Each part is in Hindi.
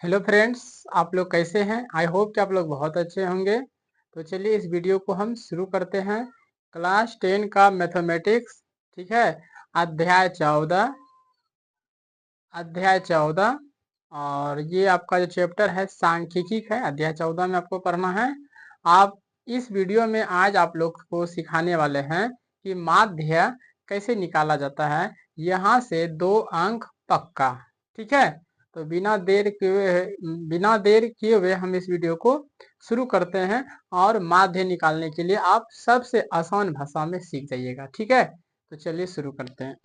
हेलो फ्रेंड्स, आप लोग कैसे हैं? आई होप कि आप लोग बहुत अच्छे होंगे। तो चलिए इस वीडियो को हम शुरू करते हैं। क्लास 10 का मैथमेटिक्स, ठीक है। अध्याय 14, अध्याय 14। और ये आपका जो चैप्टर है सांख्यिकी है, अध्याय 14 में आपको पढ़ना है। आप इस वीडियो में आज आप लोग को सिखाने वाले हैं कि माध्य कैसे निकाला जाता है, यहाँ से 2 अंक पक्का, ठीक है। तो बिना देर किए हुए हम इस वीडियो को शुरू करते हैं। और माध्य निकालने के लिए आप सबसे आसान भाषा में सीख जाइएगा, ठीक है। तो चलिए शुरू करते हैं।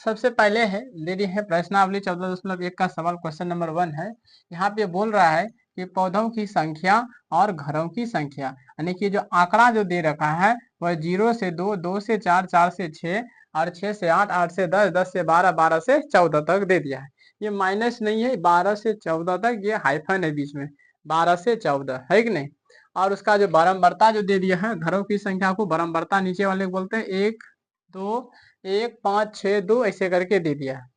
सबसे पहले है दे दी है प्रश्नावली 14.1 का सवाल, क्वेश्चन नंबर 1 है। यहाँ पे बोल रहा है कि पौधों की संख्या और घरों की संख्या, यानी कि जो आंकड़ा जो दे रखा है वह 0 से 2, 2 से 4, 4 से 6 और 6 से 8, 8 से 10, 10 से 12, 12 से 14 तक दे दिया है। ये माइनस नहीं है, 12 से 14 तक, ये हाइफन है बीच में, 12 से 14 है कि नहीं। और उसका जो बारंबारता जो दे दिया है, घरों की संख्या को बारंबारता नीचे वाले को बोलते हैं 1, 2, 1, 5, 6, 2 ऐसे करके दे दिया है।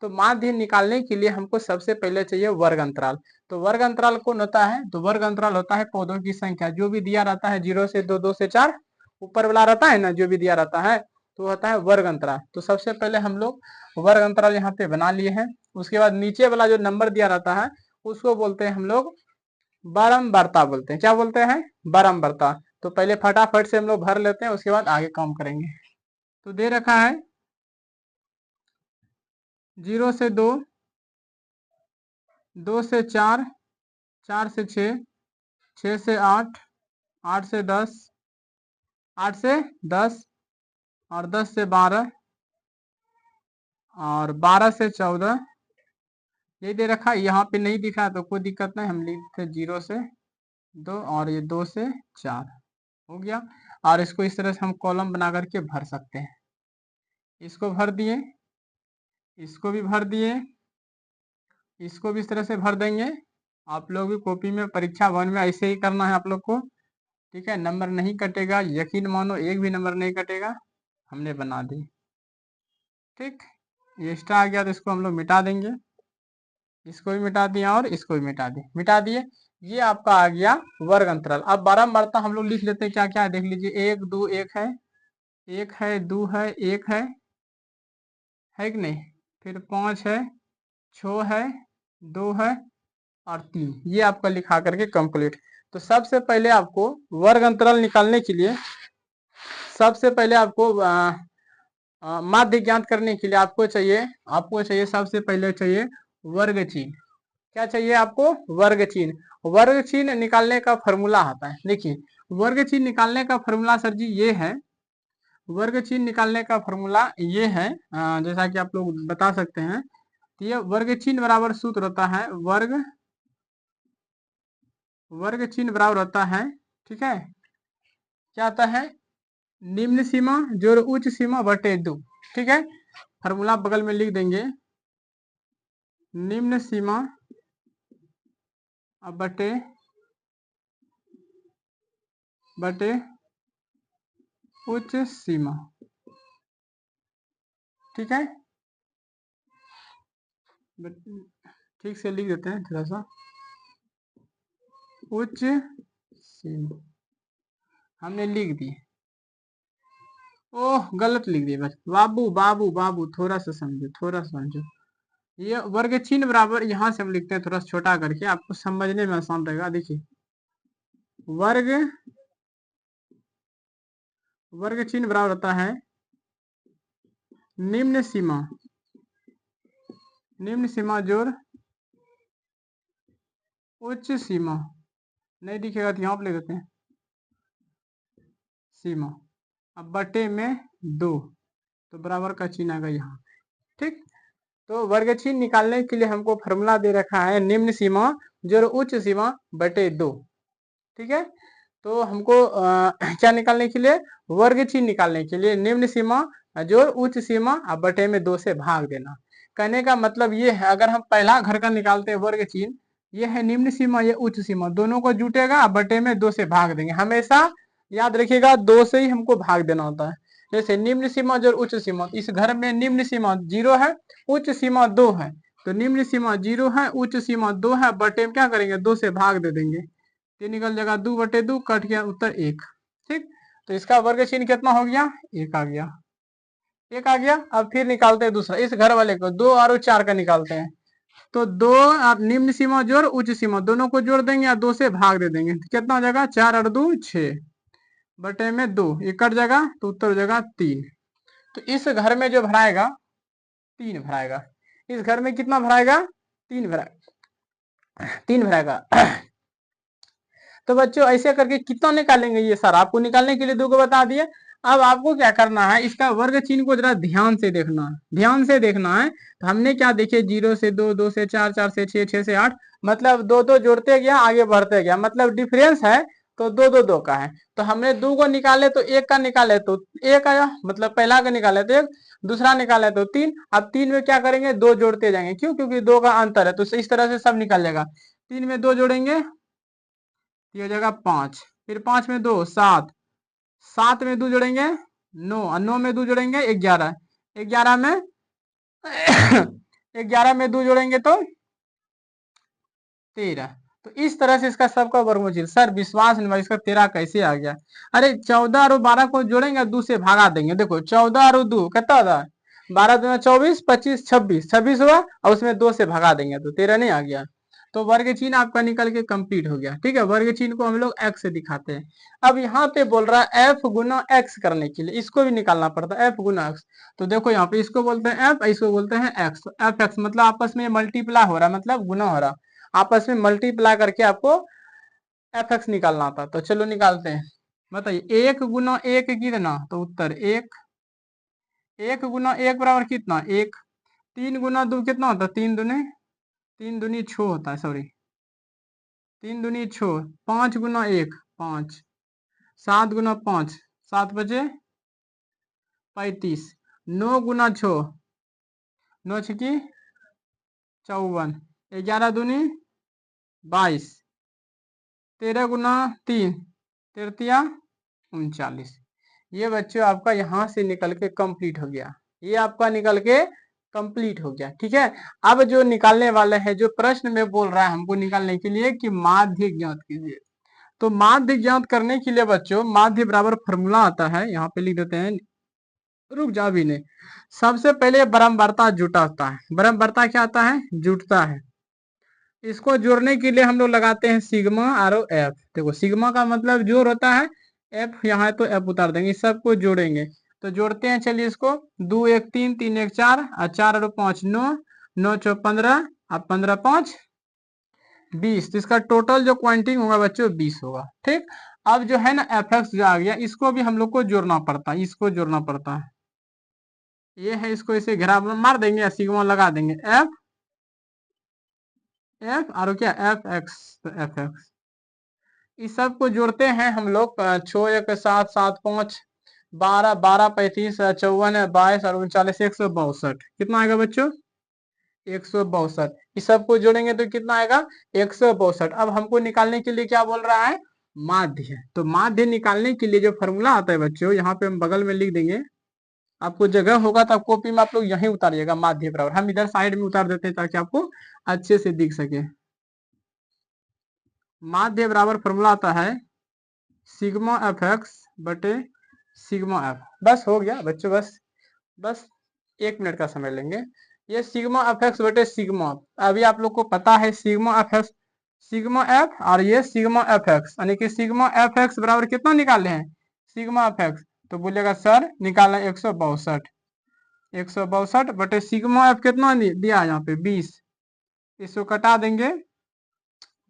तो माध्य निकालने के लिए हमको सबसे पहले चाहिए वर्ग अंतराल। तो वर्ग अंतराल कौन होता है? तो वर्ग अंतराल होता है पौधों की संख्या जो भी दिया रहता है, 0 से 2, 2 से 4, ऊपर वाला रहता है ना, जो भी दिया रहता है तो होता है वर्ग अंतराल। तो सबसे पहले हम लोग वर्ग अंतराल यहाँ पे बना लिए हैं। उसके बाद नीचे वाला जो नंबर दिया रहता है उसको बोलते हैं हम लोग बारंबारता, बोलते हैं। क्या बोलते हैं? बारंबारता। तो पहले फटाफट से हम लोग भर लेते हैं, उसके बाद आगे काम करेंगे। तो दे रखा है 0 से 2, 2 से 4, 4 से 6, 6 से 8, 8 से 10, 8 से 10 और 10 से 12 और 12 से 14। ये दे रखा है, यहाँ पे नहीं दिखा तो कोई दिक्कत नहीं, हम लिखते 0 से 2 और ये 2 से 4 हो गया। और इसको इस तरह से हम कॉलम बना करके भर सकते हैं। इसको भर दिए, इसको भी भर दिए, इसको भी इस तरह से भर देंगे। आप लोग भी कॉपी में परीक्षा 1 में ऐसे ही करना है आप लोग को, ठीक है। नंबर नहीं कटेगा, यकीन मानो, एक भी नंबर नहीं कटेगा। हमने बना दी, ठीक। ये एक्स्ट्रा आ गया तो इसको हम लोग मिटा देंगे। इसको भी मिटा दिया और इसको भी मिटा दिए। ये आपका आ गया वर्ग अंतराल। अब बारंबारता हम लोग लिख लेते हैं, क्या क्या है देख लीजिए। 1, 2, 1 है, 1 है, 2 है, 1 है कि नहीं। फिर 5 है, 6 है, 2 है और 3। ये आपका लिखा करके कंप्लीट। तो सबसे पहले आपको वर्ग अंतराल निकालने के लिए, सबसे पहले आपको माध्य ज्ञात करने के लिए आपको चाहिए सबसे पहले चाहिए वर्ग चिन्ह। क्या चाहिए आपको? वर्ग चिन्ह। वर्ग चिन्ह निकालने का फॉर्मूला आता है, देखिए। वर्ग चिन्ह निकालने का फॉर्मूला सर जी ये है, वर्ग चिन्ह निकालने का फॉर्मूला ये है, जैसा कि आप लोग बता सकते हैं। तो ये वर्ग चिन्ह बराबर सूत्र होता है, वर्ग चिन्ह बराबर होता है, ठीक है। क्या आता है? निम्न सीमा जोड़ उच्च सीमा बटे 2, ठीक है। फॉर्मूला बगल में लिख देंगे, निम्न सीमा बटे बटे उच्च सीमा, ठीक है। ठीक से लिख देते हैं थोड़ा सा, उच्च सीमा हमने लिख दी। ओह, गलत लिख दिए बस। बाबू बाबू बाबू, थोड़ा सा समझो, थोड़ा सा समझो। ये वर्ग चिन्ह बराबर, यहाँ से हम लिखते हैं थोड़ा सा छोटा करके, आपको समझने में आसान रहेगा। देखिए, वर्ग वर्ग चिन्ह बराबर होता है निम्न सीमा, निम्न सीमा जोड़ उच्च सीमा। नहीं दिखेगा तो यहाँ पे लिख देते हैं सीमा, अब बटे में 2, तो बराबर का चिन्ह आएगा यहाँ, ठीक। तो वर्ग चिन्ह निकालने के लिए हमको फॉर्मूला दे रखा है, निम्न सीमा जोड़ उच्च सीमा बटे 2, ठीक है। तो हमको क्या निकालने के लिए? वर्ग चिन्ह निकालने के लिए निम्न सीमा जोड़ उच्च सीमा और बटे में 2 से भाग देना। कहने का मतलब ये है, अगर हम पहला घर का निकालते हैं वर्ग चिन्ह, ये है निम्न सीमा, ये उच्च सीमा, दोनों को जुटेगा, बटे में 2 से भाग देंगे। हमेशा याद रखिएगा 2 से ही हमको भाग देना होता है। जैसे निम्न सीमा जोड़ उच्च सीमा, इस घर में निम्न सीमा 0 है, उच्च सीमा 2 है, तो निम्न सीमा 0 है, उच्च सीमा 2 है, बटे में क्या करेंगे 2 से भाग दे देंगे, ये निकल जाएगा 2/2, कट गया उत्तर 1। ठीक, तो इसका वर्ग चिन्ह कितना हो गया 1 आ गया, 1 आ गया। अब फिर निकालते हैं दूसरा, इस घर वाले को 2 और 4 का निकालते हैं। तो 2 आप निम्न सीमा जोड़ उच्च सीमा दोनों को जोड़ देंगे या 2 से भाग दे देंगे, तो कितना हो जाएगा 4 और 2 6 बटे में 2, ये कट जाएगा तो उत्तर हो जाएगा 3। तो इस घर में जो भराएगा 3 भराएगा, इस घर में कितना भराएगा 3 भराएगा, 3 भराएगा। तो बच्चों ऐसे करके कितना निकालेंगे ये सर, आपको निकालने के लिए 2 को बता दिए। अब आपको क्या करना है, इसका वर्ग चिन्ह को जरा ध्यान से देखना है, ध्यान से देखना है। तो हमने क्या देखे 0 से 2, 2 से 4, 4 से 6, 6 से 8, मतलब 2 2 जोड़ते गया आगे बढ़ते गया, मतलब डिफरेंस है तो 2 2 2 का है। तो हमने 2 को निकाले तो 1 का निकाले तो 1 आया, मतलब पहला का निकाले तो 1, दूसरा निकाले तो 3। अब 3 में क्या करेंगे 2 जोड़ते जाएंगे, क्यों, क्योंकि 2 का अंतर है, तो इस तरह से सब निकल जाएगा। 3 में 2 जोड़ेंगे ये हो जाएगा 5, फिर 5 में 2 7, 7 में 2 जोड़ेंगे 9, और 9 में 2 जोड़ेंगे 11, 11 में 11 में 2 जोड़ेंगे तो 13। तो इस तरह से इसका सबका वर्गमूल चिन्ह, सर विश्वास नहीं, इसका 13 कैसे आ गया। अरे 14 और 12 को जोड़ेंगे 2 से भागा देंगे, देखो 14 और 2 कितना होता है 12 2 24, 25 26, 26 हुआ और उसमें 2 से भगा देंगे तो 13 नहीं आ गया। तो वर्ग चिन्ह आपका निकल के कंप्लीट हो गया। ठीक है, वर्ग चिन्ह को हम लोग x से दिखाते हैं। अब यहाँ पे बोल रहा है f गुना x करने के लिए इसको भी निकालना पड़ता है, f गुना x। तो देखो यहाँ पे इसको बोलते हैं f, इसको बोलते हैं x, एफ एक्स मतलब आपस में मल्टीप्लाई हो रहा है, मतलब गुना हो रहा, आपस में मल्टीप्लाई करके आपको एफ एक्स निकालना था। तो चलो निकालते हैं, बताइए 1 गुना 1 कितना, तो उत्तर 1, 1 गुना 1 बराबर कितना 1, 3 गुना 2 कितना होता है 3 दूनी 3 दूनी 6 होता है, सॉरी 3 दूनी 6, 5 गुना 1 5, 7 गुना 5 7 बजे 35, 9 गुना 6 9 छकी 54, 11 दूनी 22, 13 गुना 3 13 39। ये बच्चों आपका यहाँ से निकल के कंप्लीट हो गया, ये आपका निकल के कंप्लीट हो गया। ठीक है, अब जो निकालने वाला है, जो प्रश्न में बोल रहा है हमको निकालने के लिए कि माध्य ज्ञात कीजिए, तो माध्य ज्ञात करने के लिए बच्चों माध्य बराबर फॉर्मूला आता है, यहाँ पे लिख देते हैं, रुक जा भी ने। सबसे पहले बराबरता जुटाता है, बराबरता क्या आता है जुटता है। इसको जोड़ने के लिए हम लोग लगाते हैं सिग्मा और एफ। देखो सिग्मा का मतलब जोड़ होता है, एफ यहाँ है तो एफ उतार देंगे, इस सबको जोड़ेंगे। तो जोड़ते हैं, चलिए इसको 2 1 3 3 1 4 और 4 और 5 9, 9 4 15 और 15 5 20। तो इसका टोटल जो क्वांटिटी होगा बच्चों 20 होगा। ठीक, अब जो है ना एफ एक्स जो आ गया, इसको भी हम लोग को जोड़ना पड़ता है, इसको जोड़ना पड़ता है, ये है, इसको इसे घेरा मार देंगे या सिग्मा लगा देंगे, एफ एफ और क्या एफ एक्स, तो एफ एक्स इस सब को जोड़ते हैं हम लोग 6 1 7 7 5 12 12 35 54 22 और 39 162। कितना आएगा बच्चों 162। इस सब को जोड़ेंगे तो कितना आएगा 162। अब हमको निकालने के लिए क्या बोल रहा है माध्य। तो माध्य निकालने के लिए जो फॉर्मूला आता है बच्चों, यहाँ पे हम बगल में लिख देंगे, आपको जगह होगा तो कॉपी में आप लोग यहीं उतारिएगा माध्य बराबर, हम इधर साइड में उतार देते हैं ताकि आपको अच्छे से दिख सके। माध्य बराबर फॉर्मूला आता है सिग्मा एफ एक्स बटे सिग्मा एफ। बस हो गया बच्चों, बस बस 1 मिनट का समय लेंगे। ये सिग्मा एफ एक्स बटे सिग्मा, अभी आप लोग को पता है sigma F x sigma F और ये सिग्मा एफ एक्स, यानी कि सिग्मा एफ एक्स बराबर कितना निकाले हैं सिग्मा एफ एक्स। तो बोलेगा सर निकाला 162, 162 बटे सिग्मा एफ कितना दिया यहाँ पे 20। इसको कटा देंगे,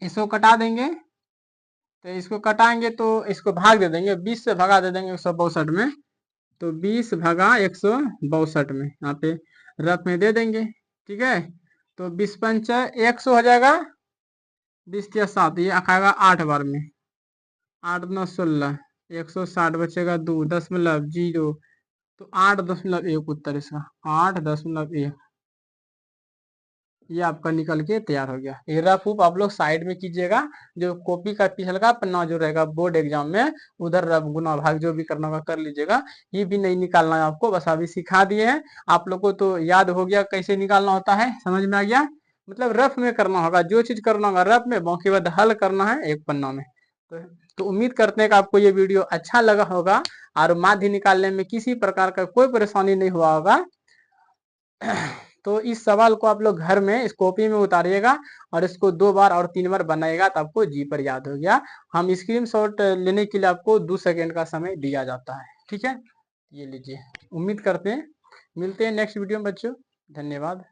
इसको कटा देंगे, तो इसको कटाएंगे तो इसको भाग दे देंगे, 20 से भगा दे देंगे 162 में, तो 20 भगा 162 में यहाँ पे रफ में दे देंगे। ठीक है, तो 20 पंच 100 हो जाएगा, 20 या 7 ये आएगा 8 बार में, 8 9 16, 160 बचेगा 2 0.0, तो 8.1 उत्तर इसका 8.1। ये आपका निकल के तैयार हो गया। ये रफ आप लोग साइड में कीजिएगा, जो कॉपी का पिछले का पन्ना जो रहेगा बोर्ड एग्जाम में, उधर रफ गुना भाग जो भी करना होगा कर लीजिएगा। ये भी नहीं निकालना है आपको, बस अभी सिखा दिए हैं आप लोग को, तो याद हो गया कैसे निकालना होता है, समझ में आ गया। मतलब रफ में करना होगा, जो चीज करना होगा रफ में, बाकी बाद हल करना है एक पन्ना में। तो उम्मीद करते हैं कि आपको ये वीडियो अच्छा लगा होगा और माध्य निकालने में किसी प्रकार का कोई परेशानी नहीं हुआ होगा। तो इस सवाल को आप लोग घर में इस कॉपी में उतारिएगा और इसको 2 बार और 3 बार बनाएगा तो आपको जी पर याद हो गया। हम स्क्रीनशॉट लेने के लिए आपको 2 सेकंड का समय दिया जाता है, ठीक है। ये लीजिए, उम्मीद करते हैं मिलते हैं नेक्स्ट वीडियो में बच्चों, धन्यवाद।